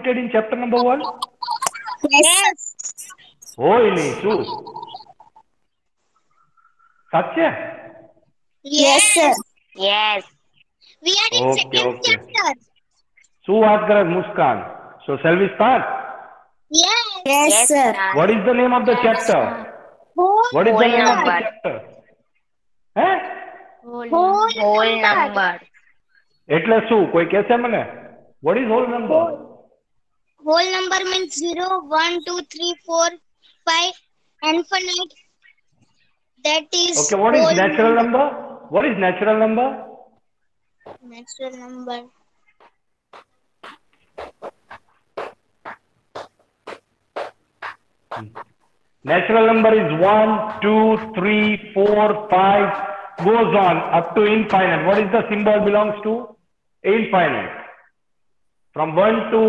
completed in chapter number 1? Yes. હોય નહીં શું? સાચે? Yes, sir. Yes. We are in second chapter. શું વાત કરે મુસ્કાન? So shall we start? Yes. Yes, sir. What is the name of the chapter? What is the name of the chapter? Whole number. એટલે શું? કોઈ કહેશે મને? What is whole number? Whole number means 0, 1, 2, 3, 4, 5, infinite. That is Okay, what is natural number? What is natural number? Natural number. Natural number is 1, 2, 3, 4, 5, goes on up to infinite. What is the symbol belongs to? Infinite. From 1 to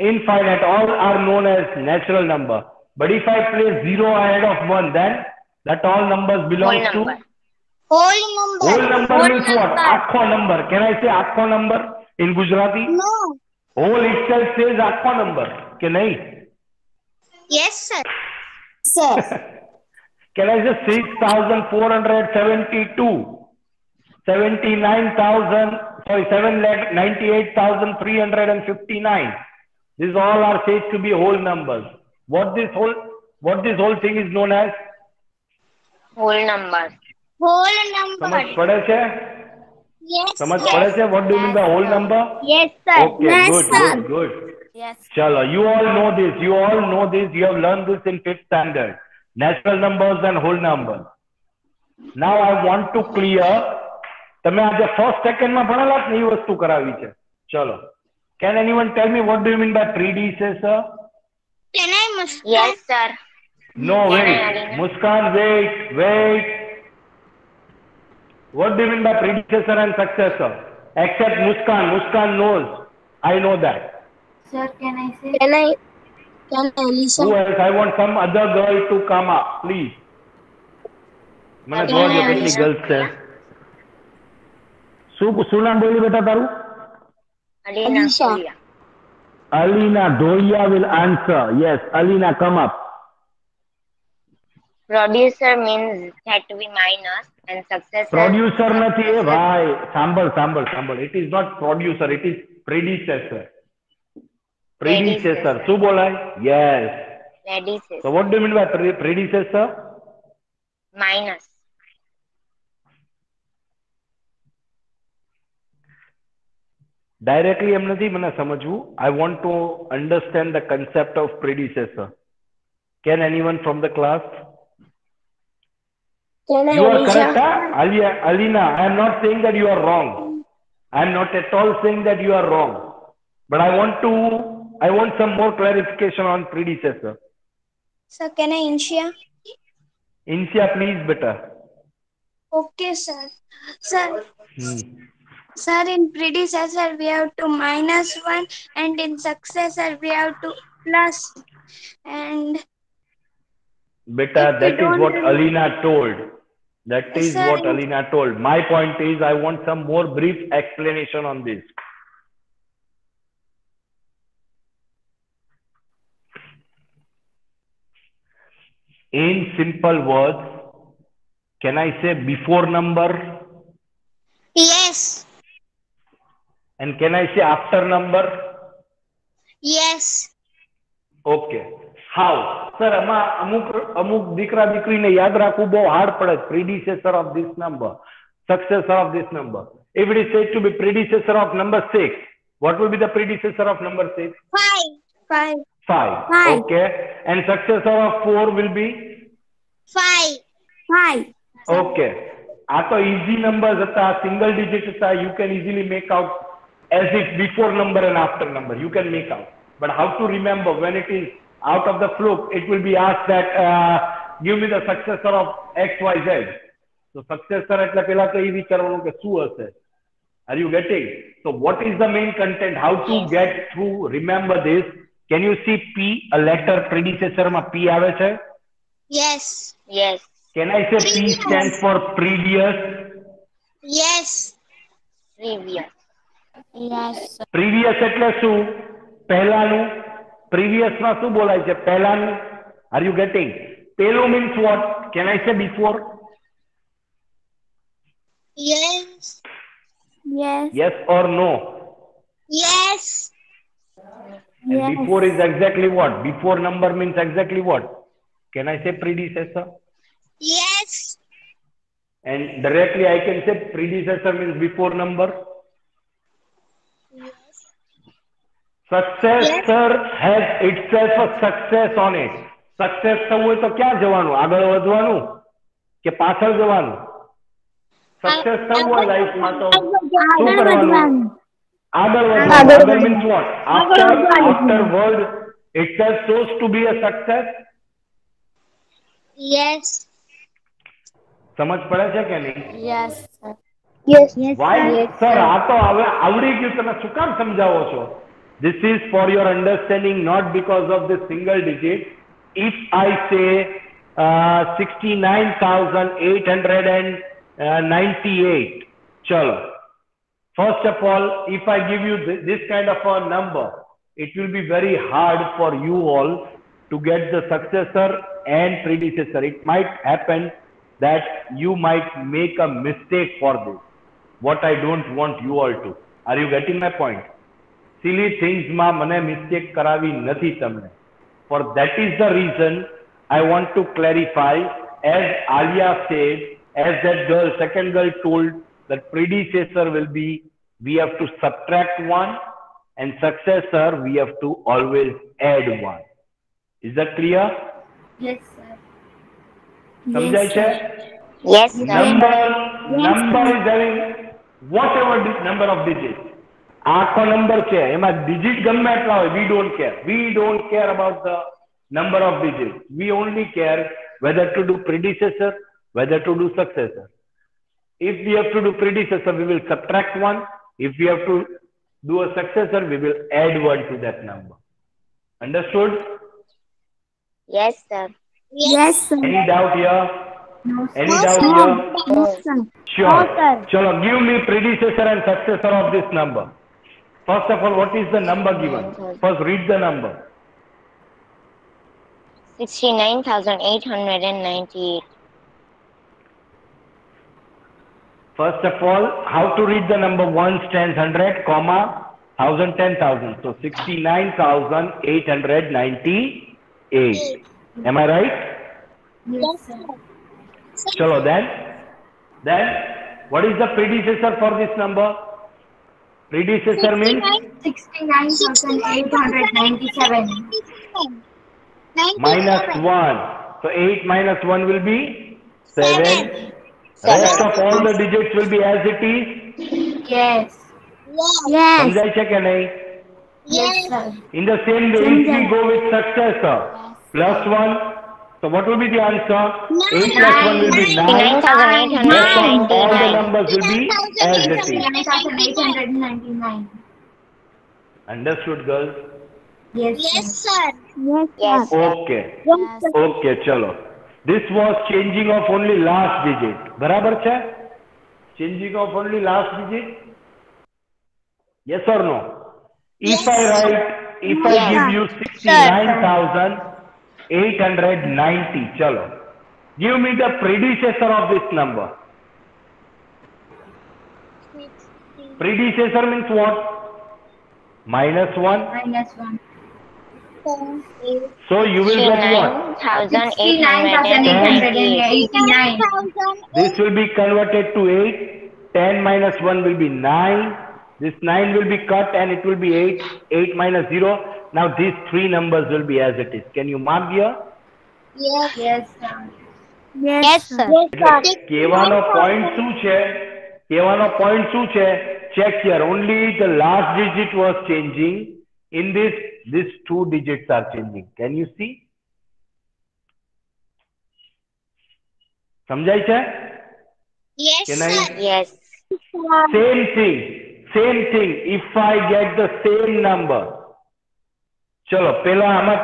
infinite, all are known as natural number. But if I place 0 ahead of 1, then that all numbers belong to? Whole number. Whole number means what? Akho number. Can I say akho number in Gujarati? No. Whole itself says akho number. Can I? Yes, sir. Sir. Can I say 6,472? 798,359. These all are said to be whole numbers. What this whole thing is known as? Whole number. Whole number. समझ पड़े छे? Yes. समझ पड़े छे? What do you mean by whole number? Yes, sir. Okay, yes, good, sir. good. Yes. Chalo, you all know this. You all know this. You have learned this in 5th standard. Natural numbers and whole numbers. Now I want to clear. તમે આજે first second માં ભણેલા જ ને એ વસ્તુ કરાવી છે. ચલો. Can anyone tell me what do you mean by predecessor? Can I Muskan? Yes, sir. No, wait. Muskan, wait. What do you mean by predecessor and successor? Except Muskan. Muskan knows. I know that. Sir, can I say? Can I listen? Who else? I want some other girl to come up, please. મને જોવા દો કેટલી girls છે. શું નામ બોલી બેટા તારું? Alina. Alina Doya will answer. Yes, Alina, come up. Producer means that we minus and successor. Producer નથી એ ભાઈ. સાંભળ. It is not producer, it is predecessor. Predecessor. શું બોલાય? Yes. Predecessor. So what do you mean by predecessor? Minus. Directly એમ નથી મને સમજવું. I want to understand the concept of predecessor. Can anyone from the class? You are correct, huh? Alina, I am not saying that you are wrong. I am not at all saying that you are wrong. But I want some more clarification on predecessor. Sir, can I Inshia? Insia, please, beta. Okay, sir. Sir, in predecessor we have to -1 and in successor we have to plus. And Beta, that is what Alina told. That is Sir, what Alina told. My point is, I want some more brief explanation on this. In simple words, can I say before number? yes. And can I say after number? Yes. Okay. How? Sir, અમુક દીકરા દીકરીને યાદ રાખવું બહુ hard પડે. Predecessor of this number, successor of this number. If it is said to be predecessor of number 6, what will be the predecessor of number 6? 5. 5. Okay. And successor of 4 will be? 5. Okay. આ તો easy numbers હતા, single digit હતા. You can easily make out as if before number and after number. You can make out. But how to remember when it is out of the fluke, it will be asked that give me the successor of XYZ. So successor એટલે પહેલા તો એ વિચારવાનું કે શું હશે. Are you getting? So what is the main content? How to get through? Remember this. Can you see P? A letter predecessor માં P આવે છે? Yes. Can I say P stands for previous? Yes. Previous. Yes. Previous એટલે શું? પહેલાનું previous માં શું બોલાય છે પહેલાનું? Are you getting? પહેલું means what? Can I say before? Yes. Yes. Yes or no? Yes. And Yes. before is exactly what? Before number means exactly what? Can I say predecessor? Yes. And directly I can say predecessor means before number. Yes. Successor has itself a success on it. Success થવું હોય તો ક્યાં જવાનું? આગળ વધવાનું કે પાછળ જવાનું? સક્સેસ થવું હોય લાઈફમાં તો શું કરવાનું? આગળ વધવાનું. આગળ means what? After word itself shows to be a success. Yes. સમજ પડે છે કે નહીં? Yes, sir. Yes. Why? Sir, આ તો હવે આવડી ગયું, તમે શું કામ સમજાવો છો? This is for your understanding, not because of the single digit. If I say 69,898, chalo. First of all, if I give you this kind of a number, it will be very hard for you all to get the successor and predecessor. It might happen that you might make a mistake for this. What I don't want you all to. Are you getting my point? Silly things ma mane mistake karavi nathi tamne. For that is the reason I want to clarify, as Alia said, as that girl, second girl told, that predecessor will be, we have to subtract one, and successor we have to always add one. Is that clear? Yes, sir. સમજાય છે? Yes, sir. Number is having whatever number of digits. આખો number છે, એમાં digit ગમે એટલા હોય, we don't care about the number of digits. We only care whether to do predecessor, whether to do successor. If we have to do predecessor, we will subtract one. If we have to do a successor, we will add one to that number. Understood? Yes, sir. Yes, sir. Any doubt here? No, sir. Any doubt here? No, sir. Sure. No, sir. Chalo, give me predecessor and successor of this number. First of all, what is the number given? First, read the number. 69,898. First of all, how to read the number? 1 stands 100, comma, 1000, 10,000. So 69,898. Am I right? Yes, sir. Chalo, then what is the predecessor for this number? Predecessor means 69,897. minus 1. So 8 minus 1 will be 7. Rest of all the digits will be as it is. Yes. Yes. સમજાય છે કે નહીં? Yes, sir. In the same way, if we go with successor, plus 1, so what will be the answer? 8 plus 1 will be 9. Rest of all the 69,899. numbers will be as it is. 69,899. Understood, girls? Yes, Yes, sir. sir. Yes, sir. Okay. Yes. Okay, chalo. This was changing of only last digit. બરાબર છે? Changing of only last digit? Yes or no? If I give you 69,890, chalo. Give me the predecessor of this number. Predecessor means what? Minus 1. Minus 1. So you will get what? 69,889. This will be converted to 8. 10 minus 1 will be 9. This 9 will be cut and it will be 8. 8 minus 0. Now these three numbers will be as it is. Can you mark here? Yes. Yes, sir. Yes, sir. એટલે કહેવાનો point શું છે? કહેવાનો point શું છે? Check here. Only the last digit was changing. In this, these two digits are changing. Can you see? સમજાય છે? Yes, Can I? sir. Yes. Same thing. If I get the same number, chalo, pehla ama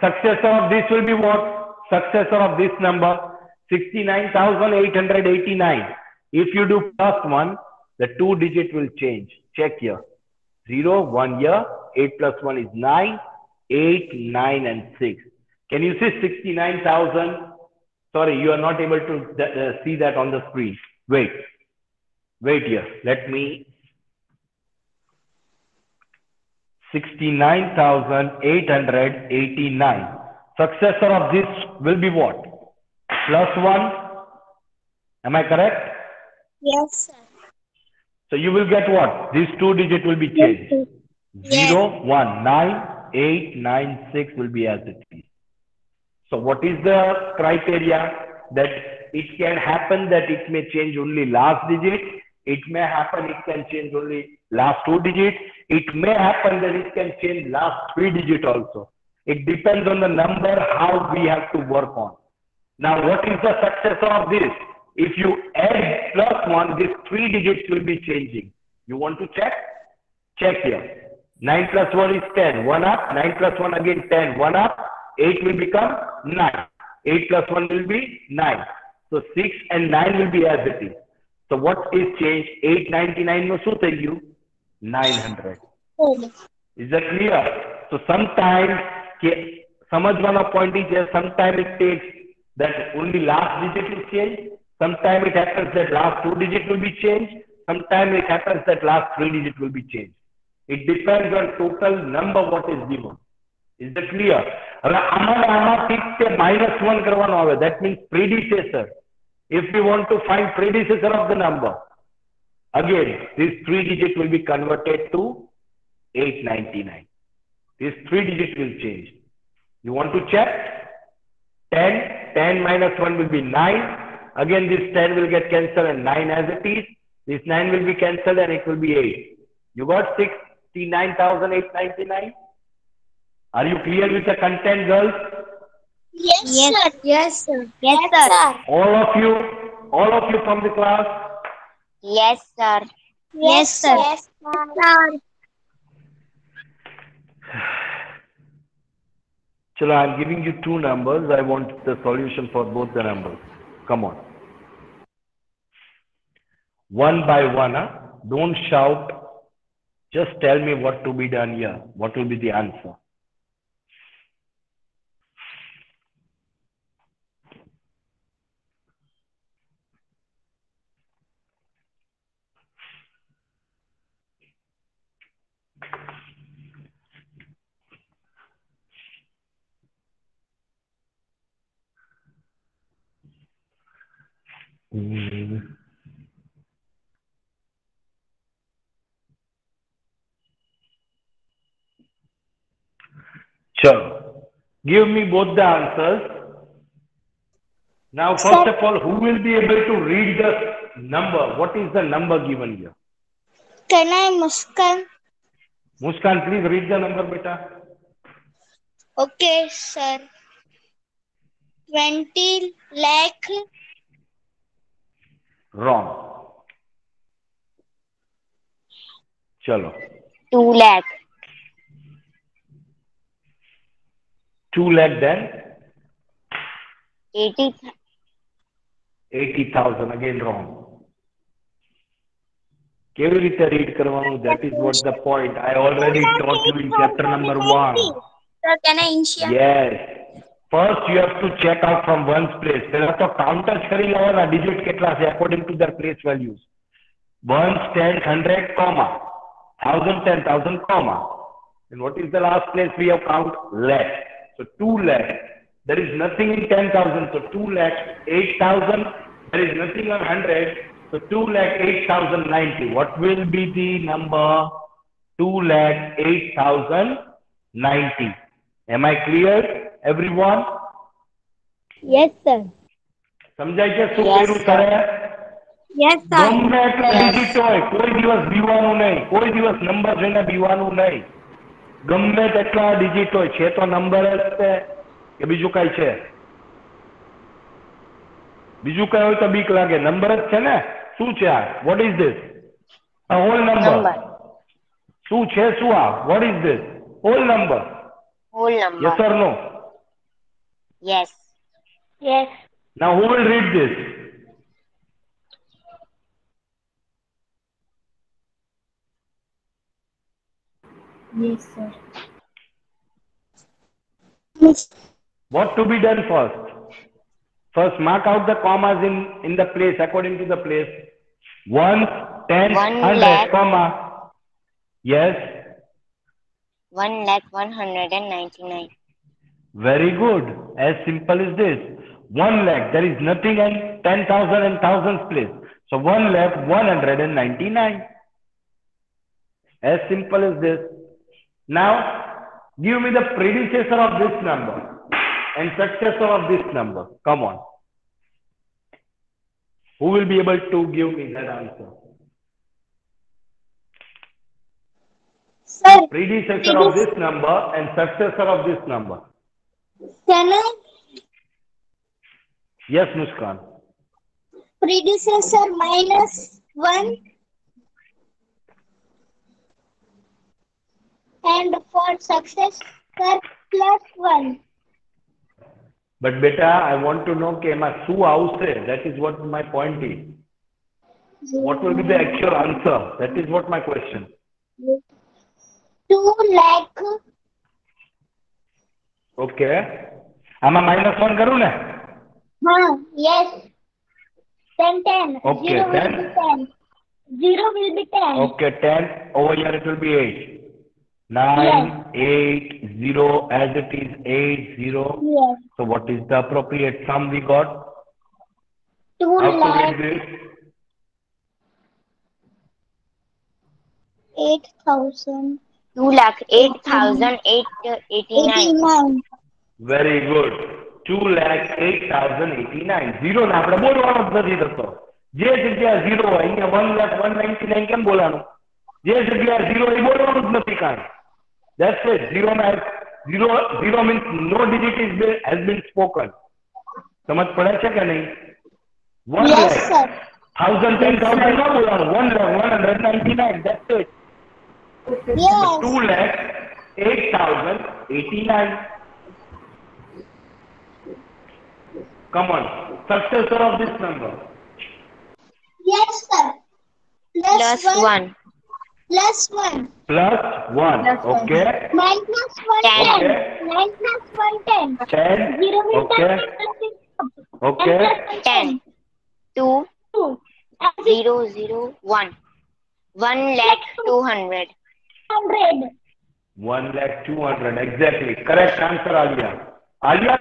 successor of this will be what? Successor of this number, 69,889. If you do plus 1, the two digit will change. Check here. 0, 1 here. 8 plus 1 is 9. 8, 9, and 6. Can you see 69,000? Sorry, you are not able to see that on the screen. Wait here. Let me. 69,889. Successor of this will be what? Plus 1. Am I correct? Yes, sir. So you will get what? These two digits will be changed. Yes. 0, 1, 9, 8, 9, 6 will be as it is. So what is the criteria? That it can happen that it may change only last digit. It may happen it can change only last two digits. It may happen that it can change last three digits also. It depends on the number how we have to work on. Now what is the successor of this? If you add plus 1, these three digits will be changing. You want to check? Check here. 9 plus 1 is 10. 1 up. 9 plus 1 again 10. 1 up. 8 will become 9. 8 plus 1 will be 9. So 6 and 9 will be as it is. So what is changed? 899 no શું થઈ ગયું? 900. Is that clear? So sometimes સમજવાનો point is sometimes it takes that only last digit will change. Sometimes it happens that last two digits will be changed. Sometimes it happens that last three digits will be changed. It depends on total number what is given. Is that clear? હવે આમાં fix છે -1 કરવાનો આવે. That means predecessor. If we want to find predecessor of the number, again these three digits will be converted to 899. These three digits will change. You want to check? 10. 10 minus 1 will be 9. Again this 10 will get cancelled and 9 as it is. This 9 will be cancelled and it will be 8. You got 69,899? Are you clear with the content, girls? Yes, sir. Yes, sir. Yes, sir. All of you from the class? Yes, sir. Yes, sir. Yes, sir. Chalo, I'm giving you two numbers. I want the solution for both the numbers. Come on. One by one, huh? Don't shout. Just tell me what to be done here. What will be the answer? Sure. Give me both the answers. Now, first of all, who will be able to read the number? What is the number given here? Can I, Muskan? Muskan, please read the number, beta. Okay, sir. 20 lakh. Wrong. Chalo. 2 lakh. 2 lakh then? 80,000. Again wrong. કેવી રીતે read કરવાનું? That is what the point. I already taught you in chapter number 1. Sir, can I initiate? Yes. First you have to check out from one's place. પહેલા તો counter કરી લેવાના digit કેટલા છે according to their place values. 1, 10, 100, comma. 1000, 10,000, comma. And what is the last place we have count? Lakh. So 2 lakh. There is nothing in 10,000. So 2 lakh 8,000. There is nothing on 100. So 2 lakh 8,090. What will be the number? 2 lakh 8,090. Am I clear, everyone? Yes, sir. સમજાય છે શું Yes, કર્યું sir. તારે? Yes, sir. ગમે એટલા digit હોય કોઈ દિવસ બીવાનું નહીં, કોઈ દિવસ નંબર જોઈને બીવાનું નહીં. ગમે તેટલા ડિજિટ હોય છે તો નંબર જ છે કે બીજું કઈ છે? બીજું કઈ હોય તો બીક લાગે. નંબર જ છે ને? શું છે આ? What is this? A whole number. શું છે શું આ? What is this? Whole number. Whole number. Yes or no? Yes. Yes. Now who will read this? Yes, sir. What to be done first? First, mark out the commas in the place according to the place. 1, 10, 1 100, lakh. comma. Yes. 1,01,199. Very good. As simple as this. 1 lakh. There is nothing in 10,000 and thousands place. So 1,199,000. As simple as this. Now, give me the predecessor of this number and successor of this number. Come on. Who will be able to give me that answer? Sir, Predecessor of this number and successor of this number. can I? Yes, Muskan. Predecessor -1 and for successor +1. But beta, I want to know કે એમાં શું આવશે. That is what my point is. What will be the actual answer? That is what my question. 2 lakh. Okay. આમાં -1 કરું ને? Yes. 10. Okay, 0 will 10. be 10. 0 will be 10. Okay, 10. Over here it will be 8. 9, Yes. 8, 0 as it is 8, 0. Yes. So what is the appropriate sum we got? 2 How to lakh read this? 8,000. 2,08,889. Very good. 2,08,089. 0 ને આપણે બોલવાનો જ નથી થતો. જે જગ્યા 0 હોય અહીંયા 1,01,99 કેમ બોલવાનું? જે જગ્યા 0 એ બોલવાનું જ નથી કાંઈ. That's it. 0 means no digit has been spoken. સમજ પડે છે કે નહીં? 1 Yes, lakh. sir. 1,000, 10,000 ના બોલવાનું. 1,01,199. That's it. Yes. 2,08,089. Come on. Successor of this number. Yes, sir. Plus 1. Plus 1. Plus 1. Okay. 9 plus 1, 10. Okay. 9 plus 1, 10. 10. 0 will Okay. 10. Okay. 10. 2, 0, 0, 1. 1,02,000. 100. 1,02,000. Exactly. Correct answer, Alia. Alia?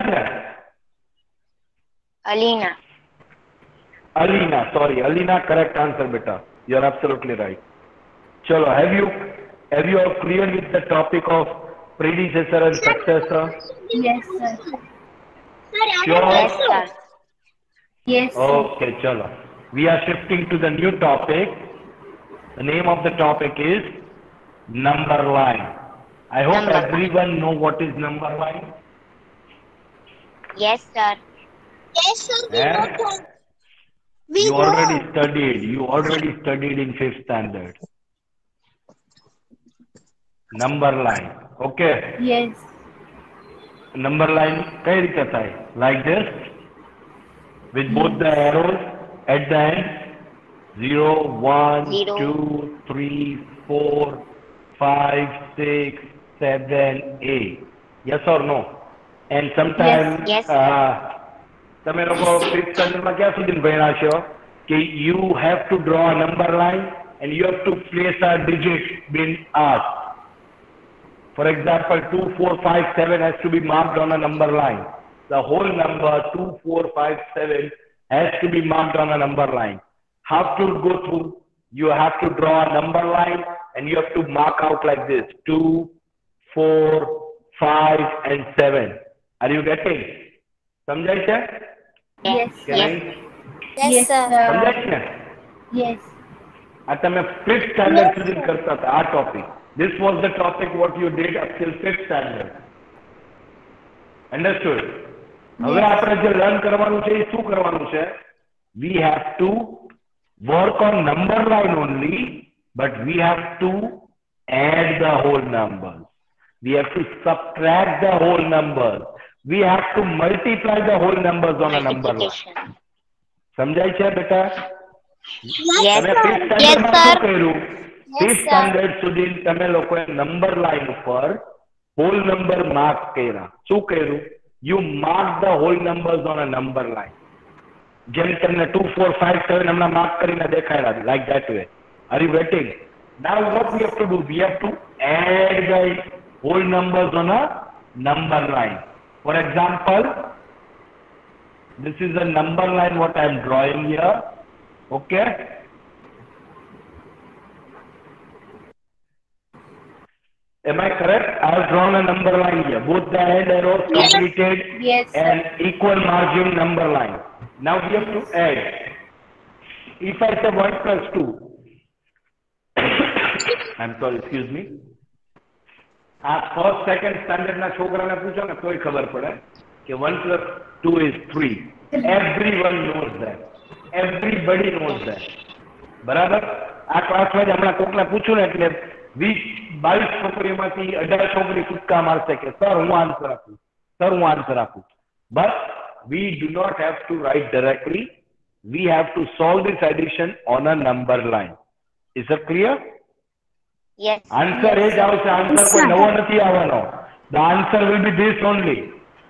Alina. Alina. Sorry. Alina, correct answer, beta. You're absolutely right. Chalo, have you are clear with the topic of predecessor and successor? Yes, sir. Sir, Sure. Yes, sir. Yes, sir. Okay, chalo. We are shifting to the new topic. The name of the topic is number line. I hope Number line. everyone know what is number line. Yes, sir. Yes, sir. Yeah. We You know. already studied in 5th standard. Number line. Okay. Yes. Number line કઈ રીતે થાય? Like this. With both the arrows at the end. 0, 1, 0. 2, 3, 4, 5, 6, 7, 8. Yes or no? And sometimes Yes. તમે લોકો 5th standard માં ક્યાં સુધી ભણ્યા છો કે you have to draw a number line and you have to place a digit being asked. For example, 2, 4, 5, 7 has to be marked on a number line. The whole number 2, 4, 5, 7 has to be marked on a number line. How to go through? You have to draw a number line and you have to mark out like this: 2, 4, 5, and 7. Are you getting? સમજાય છે? Yes, કે Yes. નહીં? Yes, sir. સમજાય છે ને? Yes. આ તમે 5th standard સુધી કરતા હતા આ topic. This was the topic what you did up till 5th standard. Understood? હવે આપણે જે લર્ન કરવાનું છે એ શું કરવાનું છે? We have to work on number line only, but we have to add the whole numbers. We have to subtract the whole numbers. We have to multiply the whole numbers on a number line. Multiplication. સમજાય છે બેટા? Yes, તમે 5th Yes, standard માં sir. શું કર્યું? 5th standard સુધી તમે લોકોએ નંબર લાઈન ઉપર હોલ નંબર માર્ક કર્યા. શું કર્યું? You mark the whole numbers on a number line. જેમ તમને 2 4 5 7 હમણાં માર્ક કરીને દેખાડ્યા, like that way. Are you waiting? Now what we have to do? We have to add the whole numbers on a number line. For example, this is a number line what I am drawing here. Okay. Am I correct? I have drawn a number line here. Both the end arrows completed Yes, sir. and equal margin number line. Now we have to add. If I say 1 plus 2, I'm sorry, excuse me. આ first second સ્ટાન્ડર્ડના છોકરાને પૂછો ને તોય ખબર પડે કે 1 plus 2 is 3. Everyone knows that. Everybody knows that. બરાબર? આ ક્લાસમાં જ હમણાં કોકને પૂછું ને એટલે 22 છોકરીઓમાંથી 18 છોકરી કૂદકા મારશે કે સર હું આન્સર આપું, સર હું આન્સર આપું. But we do not have to write directly. We have to solve this addition on a number line. Is it clear? Yes. Answer is આવશે. આન્સર કોઈ નવો નથી આવવાનો. The answer will be this only.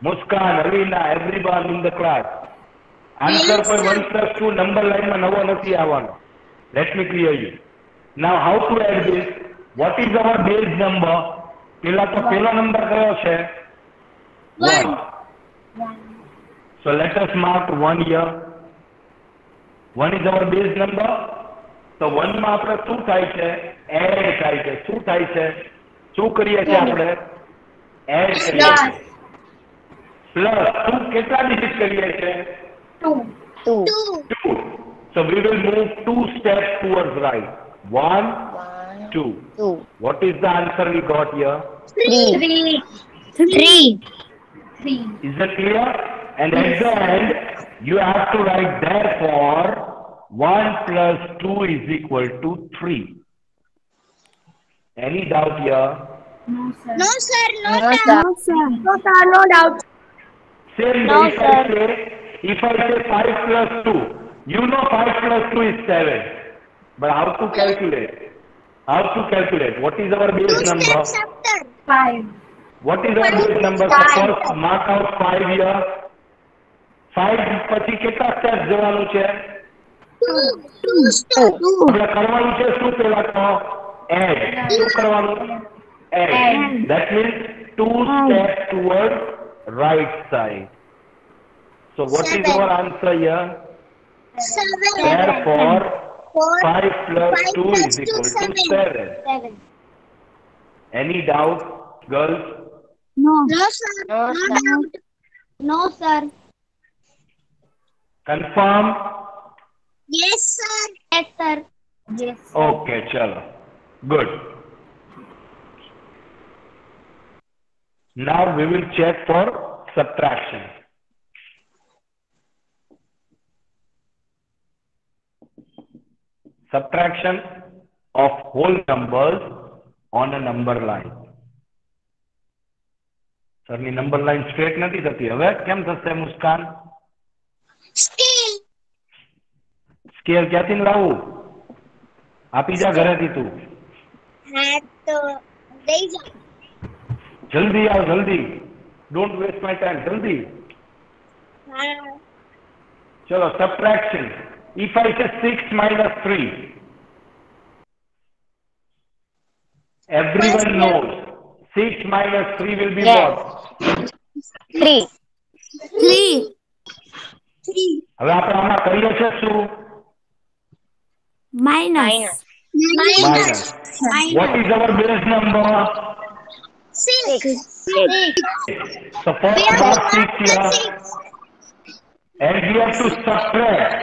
Muskan, Alina, everyone in the class. Answer કોઈ 1 plus 2 number line માં નવો નથી આવવાનો. Let me clear you. Now how to add this? What is our base number? પેલા તો પેલો નંબર કયો છે? 1. So let us mark 1 here. 1 is our base number. તો 1 માં આપણે શું થાય છે? એડ થાય છે. શું થાય છે? શું કરીએ છીએ આપણે? એડ કરીએ છીએ. પ્લસ 2 કેટલા ડિજિટ કરીએ છીએ? 2. 2. So we will move 2 steps towards right. 1, 2. 2. What is the answer we got here? 3. 3. Is that clear? And at the end, you have to write therefore 1 plus 2 is equal to 3. Any doubt here? No, sir. No, sir. No, No, sir. sir. No, sir. No doubt. Same No, way sir. if I say 5 plus 2, you know 5 plus 2 is 7. But how to calculate? How to calculate? What is our base 2 number? steps after. 5. What is our base number? So first mark out 5 here. 5 પછી કેટલા steps જવાનું છે? 2 steps. આપણે કરવાનું છે શું પહેલા તો? એડ. શું કરવાનું? Add. That means 2 steps towards right side. So what is 7. our answer here? 7. Therefore 5 plus 2 plus is 2, equal to 7. 7. 7. Any doubt, girls? No, sir. No, No sir. doubt. No, sir. Confirm? Yes, sir. Yes, sir. Yes. Okay, chalo. Good. Now we will check for subtraction. Subtraction of whole numbers on a number line. Sir, ની number line straight નથી થતી. હવે કેમ થશે મુસ્કાન? Still. Scale ક્યાંથી લાવું? આપી જા ઘરેથી તું. हाँ तो दे जा. જલ્દી આવ, જલ્દી. Don't waste my time. જલ્દી. हाँ. ચલો, subtraction. If I say 6 minus 3, everyone knows 6 minus 3 will be Yes. what? 3. 3. હવે આપણે આમાં કરીએ છે શું? Minus. Minus. What is our base number? 6. So first mark 6 here. 6. And we have to subtract.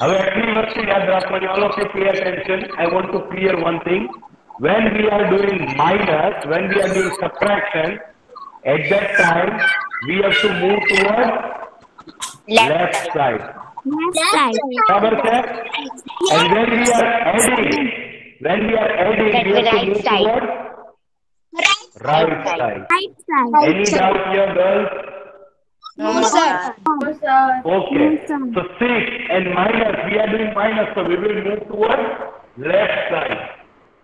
હવે એટલી વસ્તુ યાદ રાખવાની. All of you pay attention. I want to clear one thing. When we are doing minus, when we are doing subtraction, at that time we have to move towards left side. બરાબર છે? And when we are adding, That we will have to right move side. towards right side. Any doubt here, girls? No, sir. No, sir. Okay. So 6 and minus, we are doing minus, so we will move towards left side.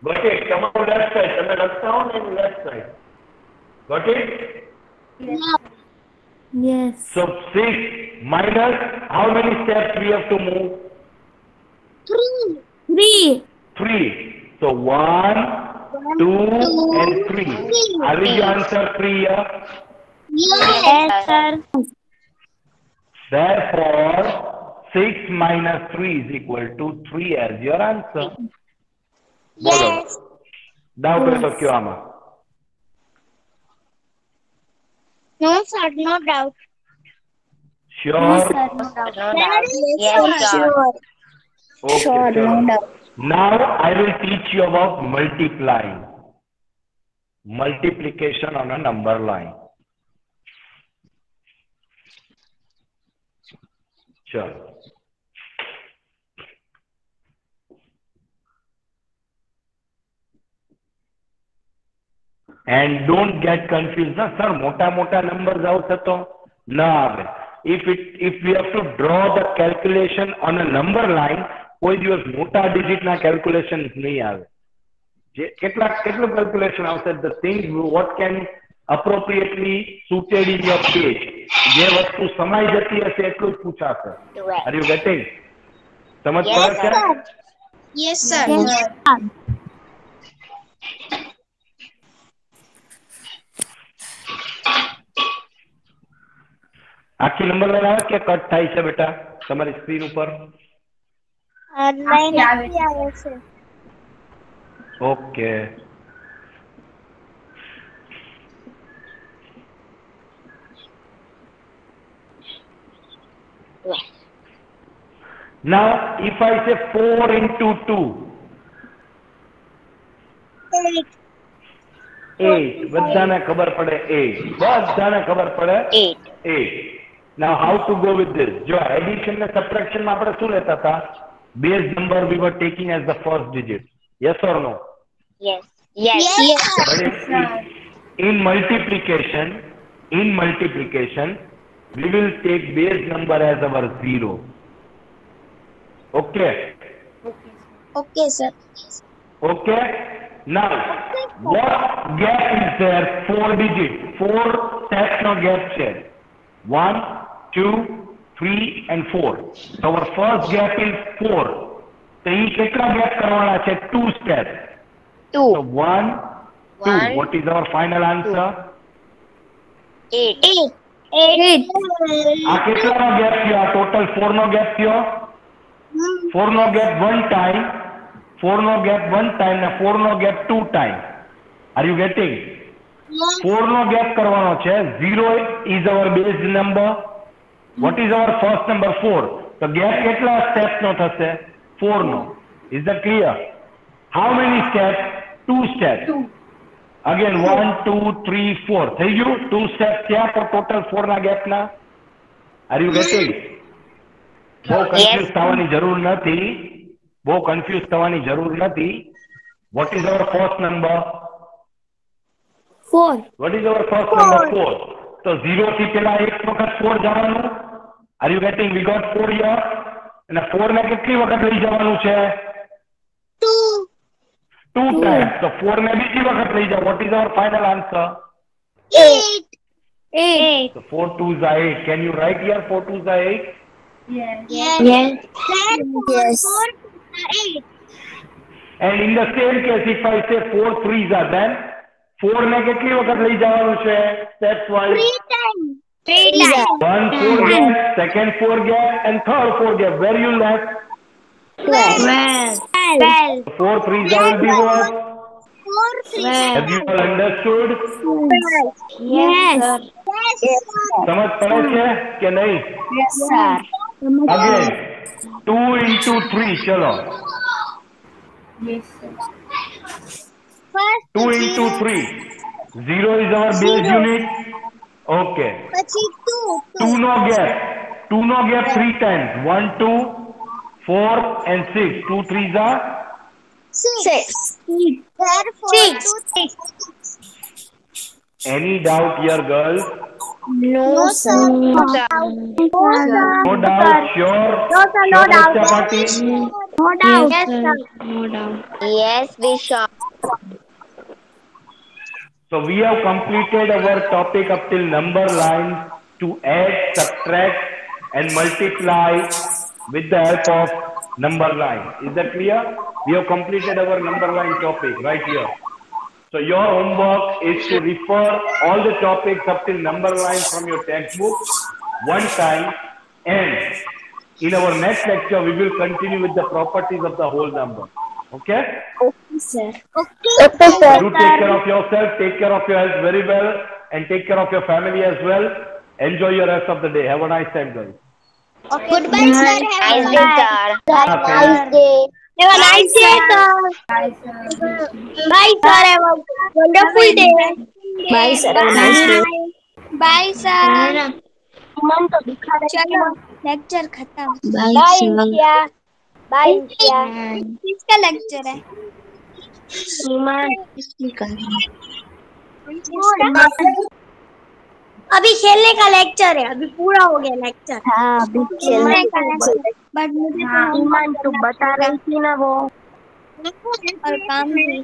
Got it? તમારું left side. તમે લખતા હો ને એનું left side. Got it? Yes. So 6 minus how many steps we have to move? 3. So 1, 2, and 3. Are we the answer 3 here? Yes, sir. Therefore, 6 minus 3 is equal to 3 as your answer. બોલો doubt હોય તો કયો આમાં? No, sir, no doubt. Sure? No doubt. Yes, sure. Okay, chalo. Now I will teach you about multiplying. Multiplication on a number line. Chalo. And don't get confused. No, sir, mota numbers આવશે તો ના આવે. If we have to draw the calculation on a number line, કોઈ દિવસ મોટા digit ના calculation નહીં આવે. કેટલું calculation આવશે? The things what can appropriately suited in your page. જે વસ્તુ સમાઈ જતી હશે એટલું જ પૂછાશે. Are you getting? સમજ પડે છે? Yes, sir. આખી નંબર લાઈન આવે કે કટ થાય છે બેટા તમારી સ્ક્રીન ઉપર? લાઈન આખી આવે છે. Okay. Now if I say 4 into 2, 8. બધાને ખબર પડે 8. બધાને ખબર પડે 8. Now how to go with this? જો addition and subtraction માં આપણે શું લેતા હતા? Base number we were taking as the first digit. Yes or no? Yes. Yes. Yes, sir. But in multiplication, we will take base number as our 0. Okay. Okay, sir. Okay. Now, what gap is there? 4 digit. 4 steps no gap share. 1, 2, 3, and 4. So our first gap is 4. So he કેટલા gap કરવાના છે? 2 steps. 2. So 1, 2. What is our final answer? 8. આ કેટલાનો gap થયો? આ total 4 નો gap થયો? 4 નો gap 1 time. 4 no gap 1 time and 4 no gap 2 time. Are you getting? 4 no gap કરવાનો છે. 0 is our base number. What is our first number? 4. So gap કેટલા steps નો થશે? 4 નો. Is that clear? How many steps? 2 steps. Again 1, 2, 3, 4. થઈ ગયું? 2 steps થયા તો total 4 ના gap ના. Are you getting? બહુ confused થવાની જરૂર નથી. बहुत confused થવાની જરૂર નથી. What is our first number? 4. What is our first number? 4. So 0 થી પેલા એક વખત 4 જવાનું. Are you getting? We got 4 here. અને 4 ને કેટલી વખત લઈ જવાનું છે? 2 times. So 4 ને બીજી વખત લઈ જાવ. What is our final answer? 8. So 4 2s are 8. Can you write here 4 2s are 8? Yes. Yes. 8. And in the same case, if I say 4 3s are, then 4 ને કેટલી વખત લઈ જવાનું છે? Steps wise. 3 times. 3 times. 1 4 gap, second 4 gap, and third 4 gap. Where you left? 12. 4 3s will be what? 4 3. Have you all understood? Yes. समझ पड़े છે કે નહીં? Yes, sir. Again, 2 into 3, चलो. Yes, sir. 2 into 3. 0 is our base unit. Okay. પછી 2. 2 no gap. 2 no gap 3 times. 1 2 4 and 6. 2 3s are 6. Therefore, 2 6. Any doubt here, girls? No, sir. No, sir. No doubt. Sure. No, sir. No Sure, doubt. Raksha Party. No doubt. Yes, sir. No doubt. Yes, we sure. So we have completed our topic up till number line to add, subtract and multiply with the help of number line. Is that clear? We have completed our number line topic right here. So your homework is to refer all the topics up till number line from your textbook one time, and in our next lecture we will continue with the properties of the whole number. Okay? Okay, sir. Okay, sir. Do take care of yourself, take care of your health very well, and take care of your family as well. Enjoy your rest of the day. Have a nice time, guys. Goodbye, sir. Have a Nice day, sir. Thank you. day. Have a nice day, sir. Bye, sir. Bye, sir. Have a wonderful day. Bye, sir. Have a nice day. Bye sir. मन तो दिखा रहे चलो lecture खत्म। Bye इंकिया। Bye इंकिया। किसका lecture है? ईमान। अभी खेलने का लेक्चर है, अभी पूरा हो गया लेक्चर। हाँ, अभी खेलने का लेक्चर। बट मुझे तो ईमान तो बता रही थी ना वो। और काम नहीं।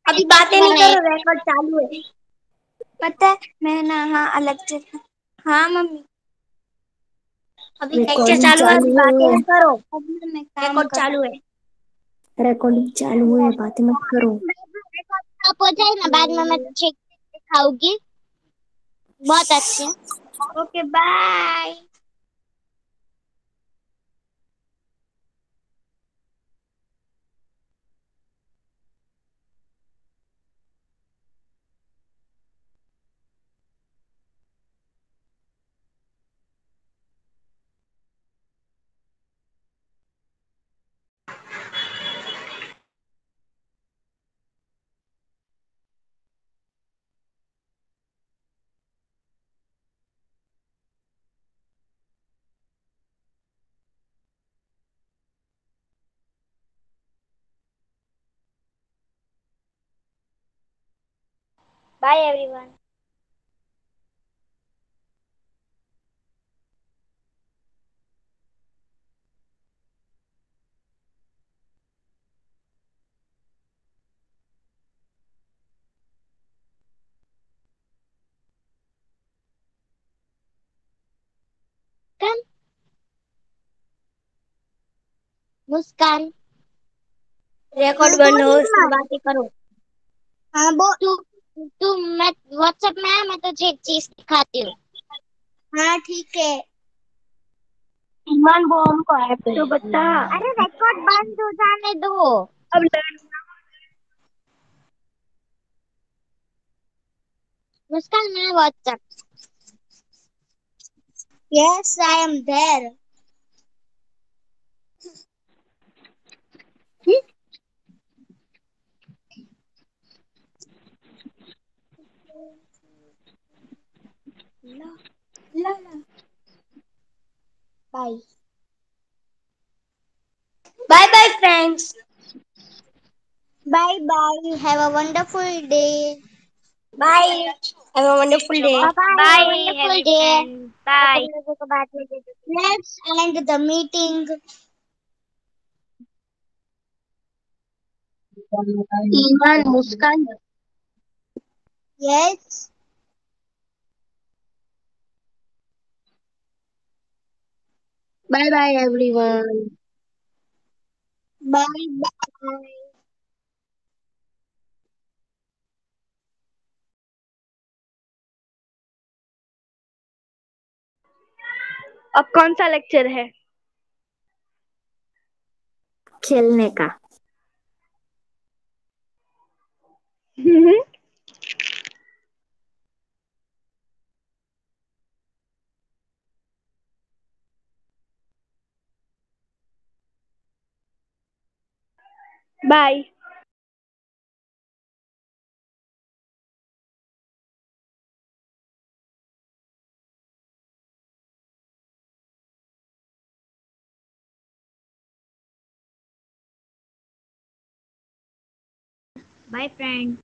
अभी बातें नहीं करो, रिकॉर्ड चालू है। पता है मैं ना हाँ लेक्चर। हाँ मम्मी। अभी लेक्चर चालू है, अभी बातें मत करो। रिकॉर्ड चालू है। रिकॉर्डिंग चालू है, बातें मत करो। आप हो जाए ना, बाद में मैं तुझे दिखाऊंगी। बहुत अच्छे। Okay bye. Bye everyone. Muskan record बंद हो, उसकी बातें करो। हाँ वो तू मैं व्हाट्सएप में है, मैं तुझे एक चीज दिखाती हूँ। हाँ ठीक है। ईमान वो हमको ऐप तो बता। अरे रिकॉर्ड बंद हो जाने दो। अब मुस्कान मैं WhatsApp. Yes I am there. La. Bye. Bye bye friends. Bye bye. Have a wonderful day. Bye. Have a wonderful day. Bye. Have a wonderful day. Bye. Let's end the meeting. Iman, Muskan. Yes. Bye bye everyone. Bye bye. अब कौन सा lecture है? खेलने का। Bye. Bye friend.